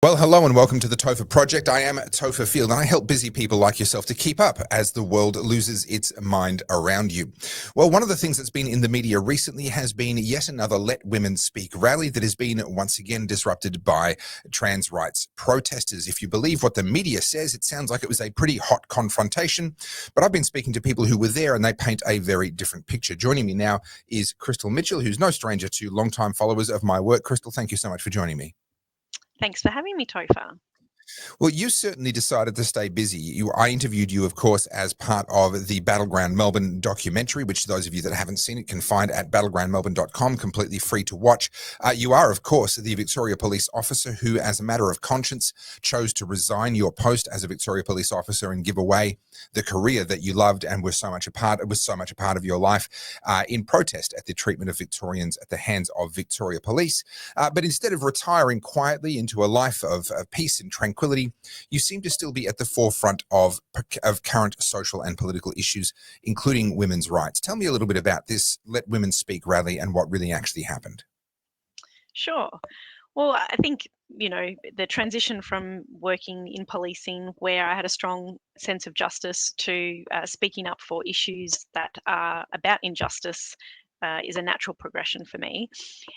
Well, hello and welcome to the Topher Project. I am Topher Field and I help busy people like yourself to keep up as the world loses its mind around you. Well, one of the things that's been in the media recently has been yet another Let Women Speak rally that has been once again disrupted by trans rights protesters. If you believe what the media says, it sounds like it was a pretty hot confrontation, but I've been speaking to people who were there and they paint a very different picture. Joining me now is Krystle Mitchell, who's no stranger to longtime followers of my work. Krystle, thank you so much for joining me. Thanks for having me, Topher. Well, you certainly decided to stay busy. I interviewed you, of course, as part of the Battleground Melbourne documentary, which those of you that haven't seen it can find at battlegroundmelbourne.com, completely free to watch. You are, of course, the Victoria Police officer who, as a matter of conscience, chose to resign your post as a Victoria Police officer and give away the career that you loved and was so much a part of your life in protest at the treatment of Victorians at the hands of Victoria Police. But instead of retiring quietly into a life of peace and tranquility, you seem to still be at the forefront of current social and political issues, including women's rights. Tell me a little bit about this Let Women Speak rally and what really actually happened. Sure. Well, I think, the transition from working in policing, where I had a strong sense of justice, to speaking up for issues that are about injustice is a natural progression for me.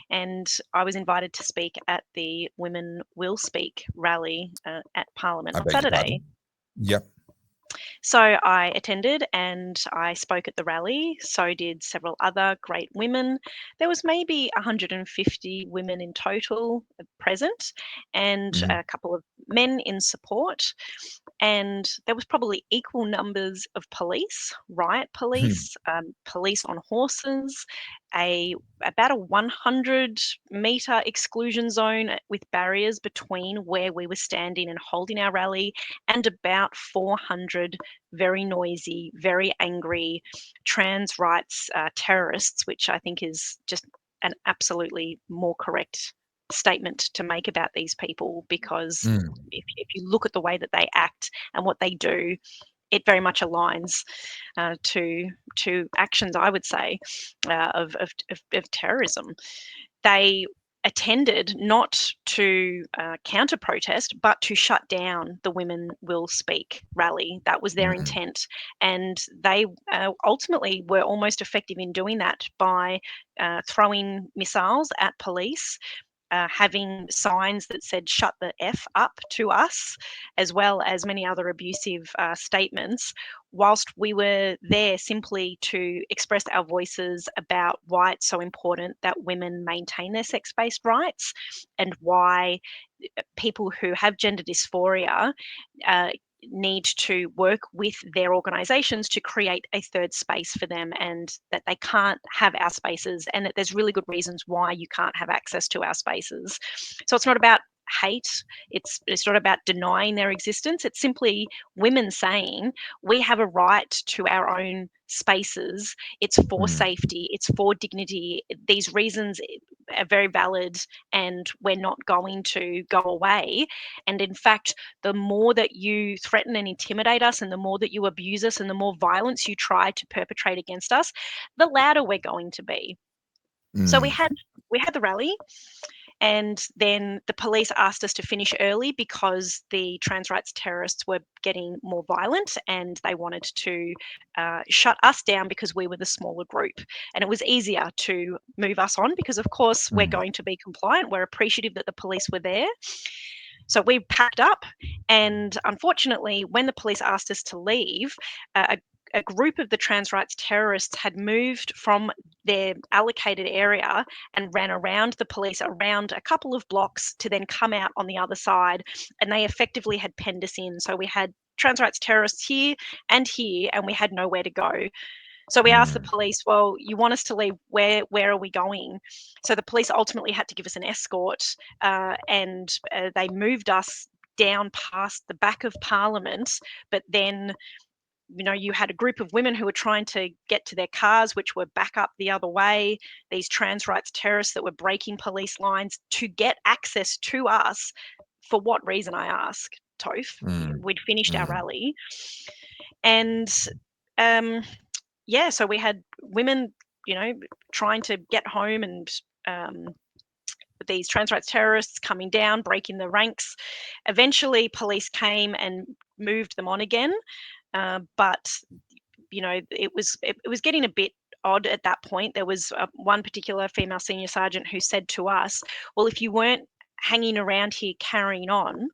And I was invited to speak at the Women Will Speak rally at Parliament I on beg your Saturday. pardon. Yep. So I attended and I spoke at the rally. So did several other great women. There was maybe 150 women in total present, and Mm. a couple of men in support. And there was probably equal numbers of police, riot police, police on horses, about a 100-meter exclusion zone with barriers between where we were standing and holding our rally, and about 400 very noisy, very angry trans rights terrorists, which I think is just an absolutely more correct statement to make about these people, because Mm. if you look at the way that they act and what they do, it very much aligns to actions, I would say, of terrorism. They attended not to counter protest, but to shut down the Women Will Speak rally. That was their Mm. intent. And they ultimately were almost effective in doing that by throwing missiles at police, having signs that said "shut the F up" to us, as well as many other abusive statements, whilst we were there simply to express our voices about why it's so important that women maintain their sex-based rights, and why people who have gender dysphoria uh, need to work with their organisations to create a third space for them, and that they can't have our spaces, and that there's really good reasons why you can't have access to our spaces. So it's not about hate, it's not about denying their existence. It's simply women saying we have a right to our own spaces. It's for Mm. safety, it's for dignity. These reasons are very valid, and we're not going to go away. And in fact, the more that you threaten and intimidate us, and the more that you abuse us, and the more violence you try to perpetrate against us, the louder we're going to be. So we Mm. had the rally, and then the police asked us to finish early because the trans rights terrorists were getting more violent, and they wanted to shut us down because we were the smaller group. And it was easier to move us on because, of course, we're Mm. going to be compliant. We're appreciative that the police were there. So we packed up, and unfortunately, when the police asked us to leave, a group of the trans rights terrorists had moved from their allocated area and ran around the police around a couple of blocks to then come out on the other side, and they effectively had penned us in. So we had trans rights terrorists here, and we had nowhere to go. So we asked the Mm. police, well, you want us to leave, where are we going? So the police ultimately had to give us an escort, and they moved us down past the back of Parliament. But then, you had a group of women who were trying to get to their cars, which were back up the other way. These trans rights terrorists that were breaking police lines to get access to us. For what reason, I ask, Toph? Mm. We'd finished our Mm. rally. And um, yeah, so we had women, trying to get home, and um, these trans rights terrorists coming down, breaking the ranks. Eventually, police came and moved them on again, but it was getting a bit odd at that point. There was one particular female senior sergeant who said to us, "Well, if you weren't hanging around here carrying on,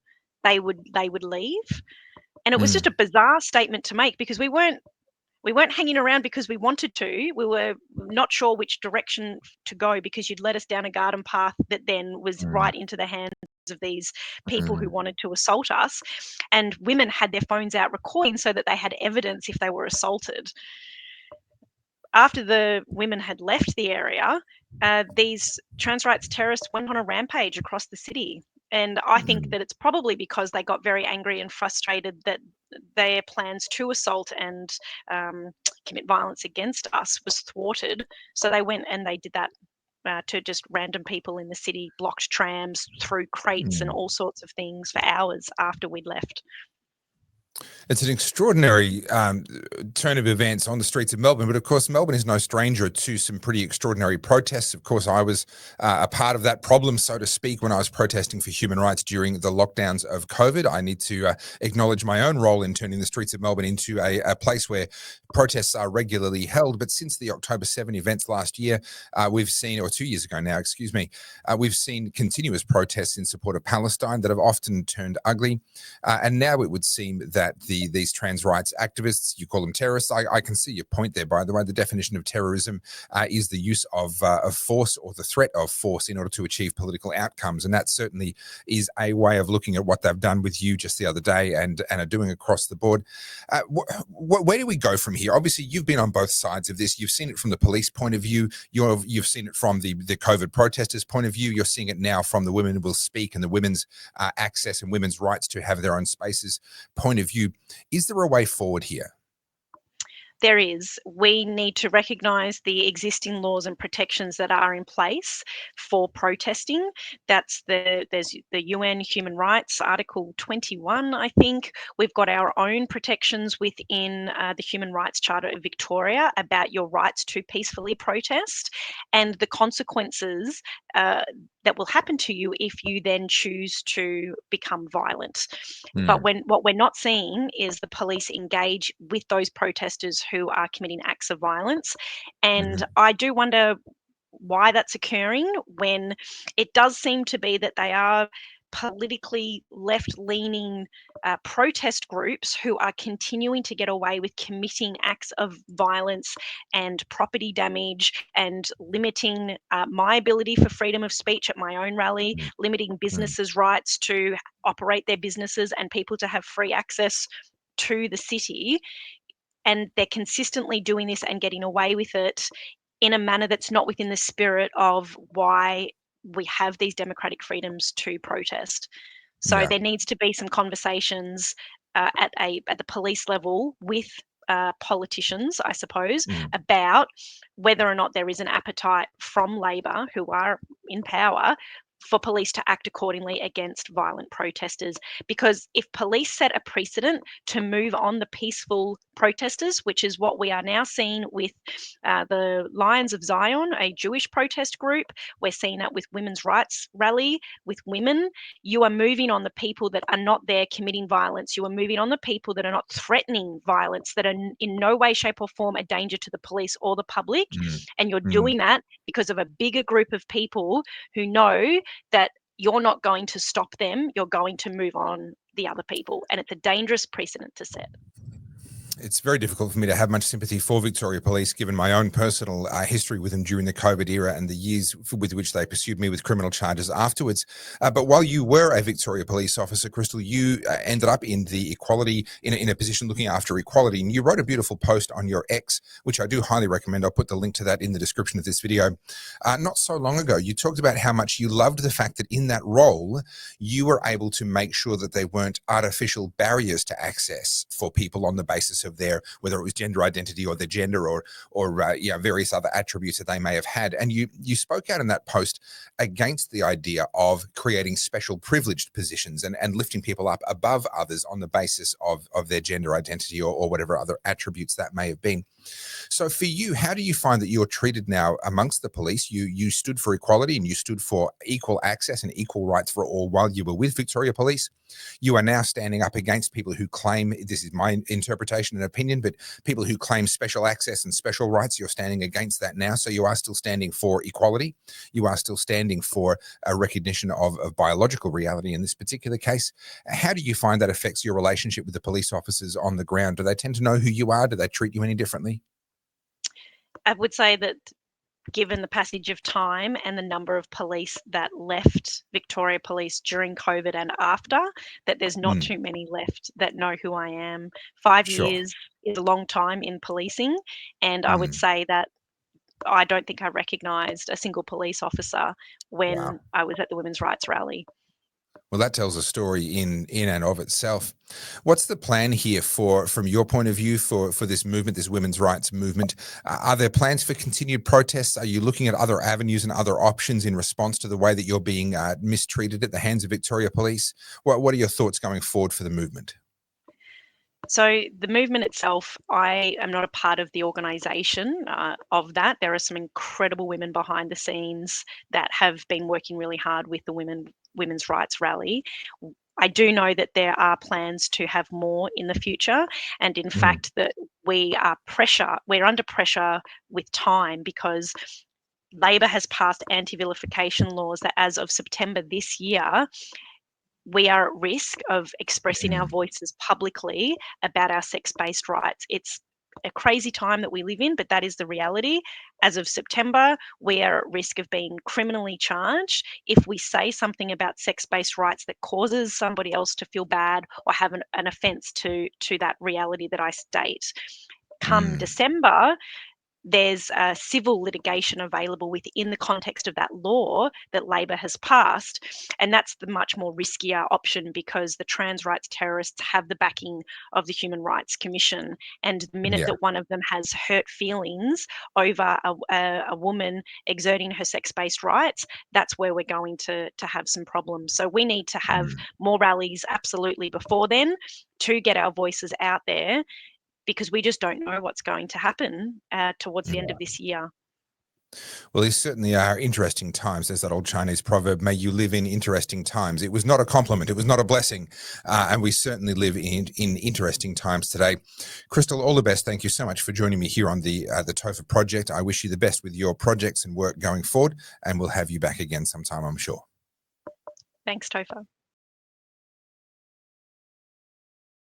they would leave." And it was just a bizarre statement to make, because we weren't hanging around because we wanted to. We were not sure which direction to go, because you'd led us down a garden path that then was right into the hands of these people who wanted to assault us. And women had their phones out recording so that they had evidence if they were assaulted. After the women had left the area, these trans rights terrorists went on a rampage across the city. And I think that it's probably because they got very angry and frustrated that their plans to assault and commit violence against us was thwarted. So they went and they did that to just random people in the city, blocked trams, threw crates and all sorts of things for hours after we'd left. It's an extraordinary turn of events on the streets of Melbourne, but of course Melbourne is no stranger to some pretty extraordinary protests. Of course, I was a part of that problem, so to speak, when I was protesting for human rights during the lockdowns of COVID. I need to acknowledge my own role in turning the streets of Melbourne into a place where protests are regularly held. But since the October 7 events last year, we've seen, or 2 years ago now, excuse me, we've seen continuous protests in support of Palestine that have often turned ugly. And now it would seem that these trans rights activists, you call them terrorists. I can see your point there, by the way. The definition of terrorism is the use of force or the threat of force in order to achieve political outcomes. And that certainly is a way of looking at what they've done with you just the other day and are doing across the board. Where do we go from here? Obviously, you've been on both sides of this. You've seen it from the police point of view. You've seen it from the COVID protesters' point of view. You're seeing it now from the Women Will Speak and the women's access and women's rights to have their own spaces point of view. Is there a way forward here? There is. We need to recognise the existing laws and protections that are in place for protesting. There's the UN Human Rights Article 21, I think. We've got our own protections within the Human Rights Charter of Victoria about your rights to peacefully protest and the consequences that will happen to you if you then choose to become violent. But what we're not seeing is the police engage with those protesters who are committing acts of violence. And I do wonder why that's occurring, when it does seem to be that they are politically left-leaning protest groups who are continuing to get away with committing acts of violence and property damage and limiting my ability for freedom of speech at my own rally, limiting businesses' rights to operate their businesses and people to have free access to the city. And they're consistently doing this and getting away with it in a manner that's not within the spirit of why we have these democratic freedoms to protest. So there needs to be some conversations at the police level with politicians, I suppose, about whether or not there is an appetite from Labor, who are in power, for police to act accordingly against violent protesters. Because if police set a precedent to move on the peaceful protesters, which is what we are now seeing with the Lions of Zion, a Jewish protest group, we're seeing that with Women's Rights Rally, with women, you are moving on the people that are not there committing violence. You are moving on the people that are not threatening violence, that are in no way, shape or form a danger to the police or the public. And you're doing that because of a bigger group of people who know that you're not going to stop them, you're going to move on the other people. And it's a dangerous precedent to set. It's very difficult for me to have much sympathy for Victoria Police, given my own personal history with them during the COVID era and the years with which they pursued me with criminal charges afterwards. But while you were a Victoria Police officer, Krystle, you ended up in the equality, in a position looking after equality. And you wrote a beautiful post on your X, which I do highly recommend. I'll put the link to that in the description of this video. Not so long ago, you talked about how much you loved the fact that in that role, you were able to make sure that there weren't artificial barriers to access for people on the basis of of their, whether it was gender identity or their gender or various other attributes that they may have had. And you spoke out in that post against the idea of creating special privileged positions and lifting people up above others on the basis of their gender identity or whatever other attributes that may have been. So for you, how do you find that you're treated now amongst the police? You stood for equality and you stood for equal access and equal rights for all while you were with Victoria Police. You are now standing up against people who claim, this is my interpretation and opinion, but people who claim special access and special rights, you're standing against that now. So you are still standing for equality. You are still standing for a recognition of biological reality in this particular case. How do you find that affects your relationship with the police officers on the ground? Do they tend to know who you are? Do they treat you any differently? I would say that given the passage of time and the number of police that left Victoria Police during COVID and after, that there's not too many left that know who I am. 5 Sure. years is a long time in policing, and I would Mm. say that I don't think I recognised a single police officer when Wow. I was at the women's rights rally. Well, that tells a story in and of itself. What's the plan here from your point of view for this movement, this women's rights movement? Are there plans for continued protests? Are you looking at other avenues and other options in response to the way that you're being mistreated at the hands of Victoria Police? What are your thoughts going forward for the movement? So the movement itself, I am not a part of the organisation of that. There are some incredible women behind the scenes that have been working really hard with the women's rights rally. I do know that there are plans to have more in the future, and in Mm. fact that we're under pressure with time because Labor has passed anti-vilification laws that as of September this year we are at risk of expressing our Mm. voices publicly about our sex-based rights. It's a crazy time that we live in, but that is the reality. As of September, we are at risk of being criminally charged if we say something about sex-based rights that causes somebody else to feel bad or have an offence to that reality that I state. Come Mm. December, there's civil litigation available within the context of that law that Labor has passed. And that's the much more riskier option because the trans rights terrorists have the backing of the Human Rights Commission. And the minute Yeah. that one of them has hurt feelings over a woman exerting her sex based rights, that's where we're going to have some problems. So we need to have Mm. more rallies absolutely before then to get our voices out there because we just don't know what's going to happen towards the end of this year. Well, these certainly are interesting times. There's that old Chinese proverb, may you live in interesting times. It was not a compliment. It was not a blessing. And we certainly live in interesting times today. Krystle, all the best. Thank you so much for joining me here on the Topher Project. I wish you the best with your projects and work going forward, and we'll have you back again sometime, I'm sure. Thanks, Topher.